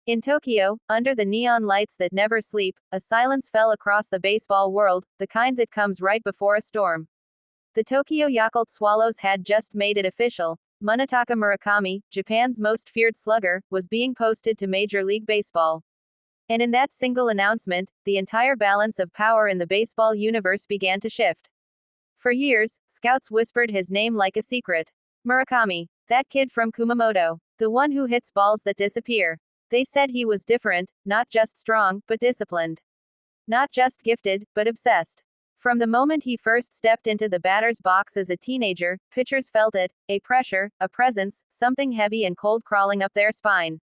In Tokyo, under the neon lights that never sleep, a silence fell across the baseball world, the kind that comes right before a storm. The Tokyo Yakult Swallows had just made it official. Munetaka Murakami, Japan's most feared slugger, was being posted to Major League Baseball. And in that single announcement, the entire balance of power in the baseball universe began to shift. For years, scouts whispered his name like a secret. Murakami, that kid from Kumamoto, the one who hits balls that disappear. They said he was different, not just strong, but disciplined. Not just gifted, but obsessed. From the moment he first stepped into the batter's box as a teenager, pitchers felt it, a pressure, a presence, something heavy and cold crawling up their spine.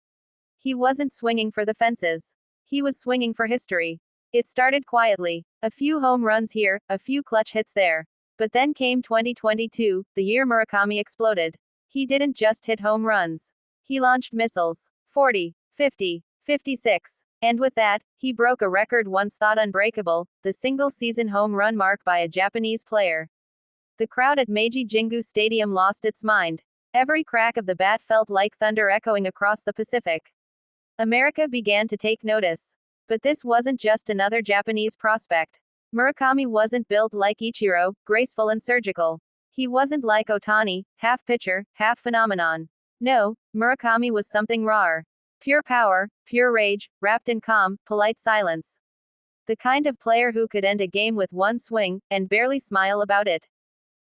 He wasn't swinging for the fences. He was swinging for history. It started quietly. A few home runs here, a few clutch hits there. But then came 2022, the year Murakami exploded. He didn't just hit home runs. He launched missiles. 40, 50, 56. And with that, he broke a record once thought unbreakable, the single-season home run mark by a Japanese player. The crowd at Meiji Jingu Stadium lost its mind. Every crack of the bat felt like thunder echoing across the Pacific. America began to take notice. But this wasn't just another Japanese prospect. Murakami wasn't built like Ichiro, graceful and surgical. He wasn't like Ohtani, half pitcher, half phenomenon. No, Murakami was something rawer. Pure power, pure rage, wrapped in calm, polite silence. The kind of player who could end a game with one swing, and barely smile about it.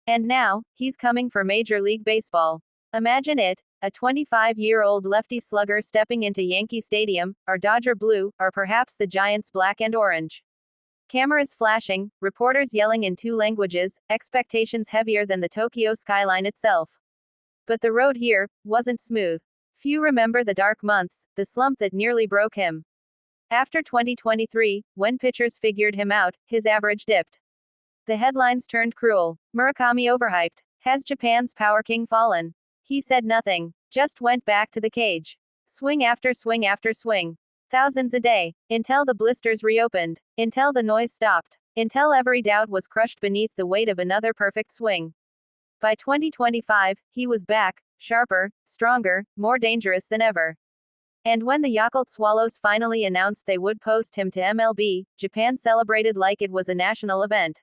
And now, he's coming for Major League Baseball. Imagine it, a 25-year-old lefty slugger stepping into Yankee Stadium, or Dodger blue, or perhaps the Giants black and orange. Cameras flashing, reporters yelling in two languages, expectations heavier than the Tokyo skyline itself. But the road here wasn't smooth. Few remember the dark months, the slump that nearly broke him. After 2023, when pitchers figured him out, his average dipped. The headlines turned cruel. Murakami overhyped. Has Japan's power king fallen? He said nothing, just went back to the cage. Swing after swing after swing. Thousands a day. Until the blisters reopened. Until the noise stopped. Until every doubt was crushed beneath the weight of another perfect swing. By 2025, he was back, sharper, stronger, more dangerous than ever. And when the Yakult Swallows finally announced they would post him to MLB, Japan celebrated like it was a national event.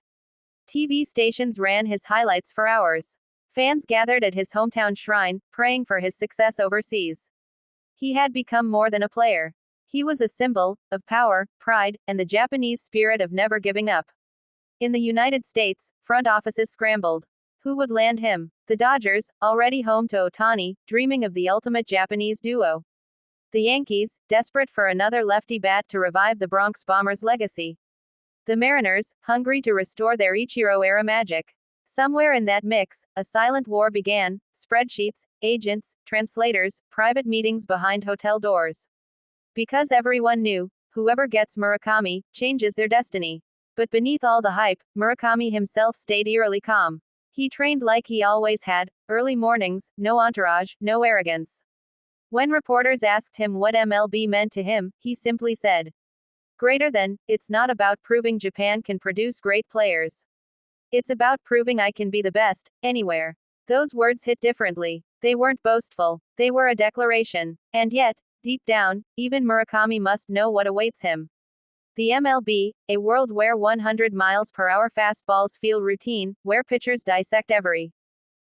TV stations ran his highlights for hours. Fans gathered at his hometown shrine, praying for his success overseas. He had become more than a player. He was a symbol of power, pride, and the Japanese spirit of never giving up. In the United States, front offices scrambled. Who would land him? The Dodgers, already home to Ohtani, dreaming of the ultimate Japanese duo. The Yankees, desperate for another lefty bat to revive the Bronx Bombers' legacy. The Mariners, hungry to restore their Ichiro-era magic. Somewhere in that mix, a silent war began, spreadsheets, agents, translators, private meetings behind hotel doors. Because everyone knew, whoever gets Murakami, changes their destiny. But beneath all the hype, Murakami himself stayed eerily calm. He trained like he always had, early mornings, no entourage, no arrogance. When reporters asked him what MLB meant to him, he simply said, "Greater than, it's not about proving Japan can produce great players. It's about proving I can be the best, anywhere." Those words hit differently. They weren't boastful. They were a declaration. And yet, deep down, even Murakami must know what awaits him. The MLB, a world where 100 miles per hour fastballs feel routine, where pitchers dissect every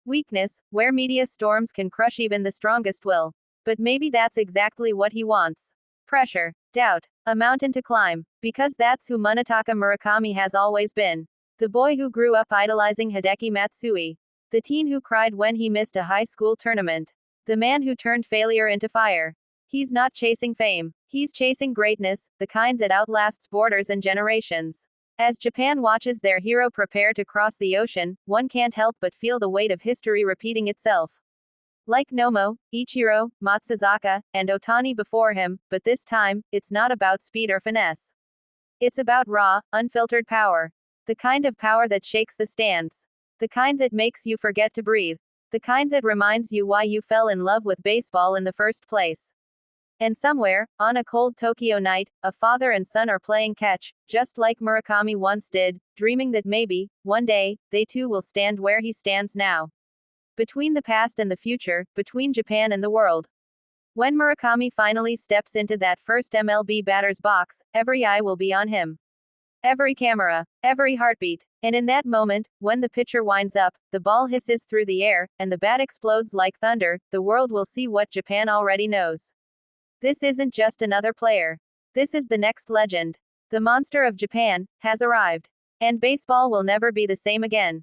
weakness, where media storms can crush even the strongest will. But maybe that's exactly what he wants. Pressure, doubt, a mountain to climb. Because that's who Munetaka Murakami has always been. The boy who grew up idolizing Hideki Matsui. The teen who cried when he missed a high school tournament. The man who turned failure into fire. He's not chasing fame. He's chasing greatness, the kind that outlasts borders and generations. As Japan watches their hero prepare to cross the ocean, one can't help but feel the weight of history repeating itself. Like Nomo, Ichiro, Matsuzaka, and Ohtani before him, but this time, it's not about speed or finesse. It's about raw, unfiltered power. The kind of power that shakes the stands. The kind that makes you forget to breathe. The kind that reminds you why you fell in love with baseball in the first place. And somewhere, on a cold Tokyo night, a father and son are playing catch, just like Murakami once did, dreaming that maybe, one day, they too will stand where he stands now. Between the past and the future, between Japan and the world. When Murakami finally steps into that first MLB batter's box, every eye will be on him. Every camera, every heartbeat. And in that moment, when the pitcher winds up, the ball hisses through the air, and the bat explodes like thunder, the world will see what Japan already knows. This isn't just another player. This is the next legend. The monster of Japan has arrived. And baseball will never be the same again.